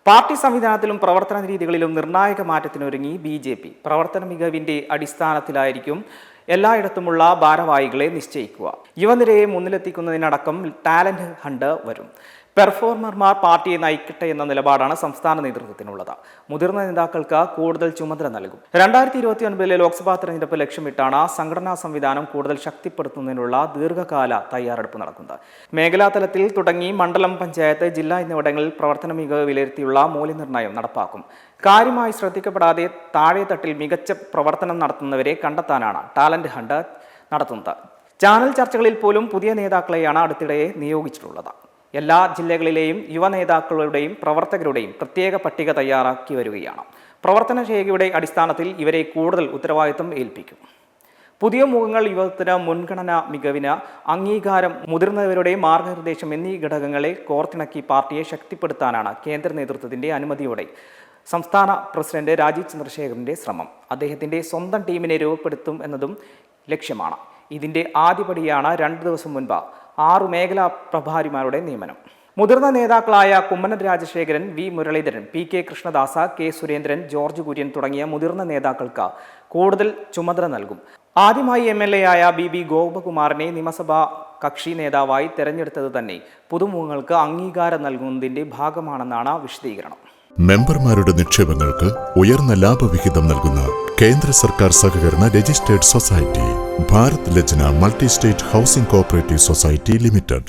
Party സംവിധാനത്തിലും പ്രവർത്തന രീതികളിലും നിർണായക മാറ്റത്തിനൊരുങ്ങി ബി.ജെ.പി. പ്രവർത്തന മികവിന്റെ അടിസ്ഥാനത്തിലായിരിക്കും എല്ലായിടത്തുമുള്ള ഭാരവാഹികളെ നിശ്ചയിക്കുക. യുവനിരയെ മുന്നിലെത്തിക്കുന്നതിനടക്കം ടാലന്റ് ഹണ്ട് വരും. പെർഫോമർമാർ പാർട്ടിയെ നയിക്കട്ടെ എന്ന നിലപാടാണ് സംസ്ഥാന നേതൃത്വത്തിനുള്ളത്. മുതിർന്ന നേതാക്കൾക്ക് കൂടുതൽ ചുമതല നൽകും. 2029 ലോക്സഭാ തെരഞ്ഞെടുപ്പ് ലക്ഷ്യമിട്ടാണ് സംഘടനാ സംവിധാനം കൂടുതൽ ശക്തിപ്പെടുത്തുന്നതിനുള്ള ദീർഘകാല തയ്യാറെടുപ്പ് നടക്കുന്നത്. മേഖലാ തലത്തിൽ തുടങ്ങി മണ്ഡലം, പഞ്ചായത്ത്, ജില്ല എന്നിവിടങ്ങളിൽ പ്രവർത്തന മികവ് വിലയിരുത്തിയുള്ള മൂല്യനിർണ്ണയം നടപ്പാക്കും. കാര്യമായി ശ്രദ്ധിക്കപ്പെടാതെ താഴെത്തട്ടിൽ മികച്ച പ്രവർത്തനം നടത്തുന്നവരെ കണ്ടെത്താനാണ് ടാലന്റ് ഹണ്ട് നടത്തുന്നത്. ചാനൽ ചർച്ചകളിൽ പോലും പുതിയ നേതാക്കളെയാണ് അടുത്തിടെ നിയോഗിച്ചിട്ടുള്ളത്. എല്ലാ ജില്ലകളിലെയും യുവ നേതാക്കളുടെയും പ്രവർത്തകരുടെയും പ്രത്യേക പട്ടിക തയ്യാറാക്കി വരികയാണ്. പ്രവർത്തനശൈലിയുടെ അടിസ്ഥാനത്തിൽ ഇവരെ കൂടുതൽ ഉത്തരവാദിത്തം ഏൽപ്പിക്കും. പുതിയ മുഖങ്ങൾ, യുവത്തിന് മുൻഗണന, മികവിന് അംഗീകാരം, മുതിർന്നവരുടെ മാർഗനിർദ്ദേശം എന്നീ ഘടകങ്ങളെ കോർത്തിണക്കി പാർട്ടിയെ ശക്തിപ്പെടുത്താനാണ് കേന്ദ്ര നേതൃത്വത്തിന്റെ അനുമതിയോടെ സംസ്ഥാന പ്രസിഡന്റ് രാജീവ് ചന്ദ്രശേഖറിന്റെ ശ്രമം. അദ്ദേഹത്തിന്റെ സ്വന്തം ടീമിനെ രൂപപ്പെടുത്തും എന്നതും ലക്ഷ്യമാണ്. ഇതിന്റെ ആദ്യപടിയാണ് 2 ദിവസം മുൻപ് 6 മേഖലാ പ്രഭാരിമാരുടെ നിയമനം. മുതിർന്ന നേതാക്കളായ കുമ്മനം രാജശേഖരൻ, വി മുരളീധരൻ, പി.കെ. കൃഷ്ണദാസ, കെ. സുരേന്ദ്രൻ, ജോർജ് കുര്യൻ തുടങ്ങിയ മുതിർന്ന നേതാക്കൾക്ക് കൂടുതൽ ചുമതല നൽകും. ആദ്യമായി എം.എൽ.എ. ആയ ബി ഗോപകുമാറിനെ നിയമസഭാ കക്ഷി നേതാവായി തെരഞ്ഞെടുത്തത് തന്നെ പുതുമുഖങ്ങൾക്ക് അംഗീകാരം നൽകുന്നതിന്റെ ഭാഗമാണെന്നാണ് വിശദീകരണം. മെമ്പർമാരുടെ നിക്ഷേപങ്ങൾക്ക് ഉയർന്ന ലാഭവിഹിതം നൽകുന്ന കേന്ദ്ര സർക്കാർ സഹകരണ registered society Bharat Lajna multi state housing cooperative society limited.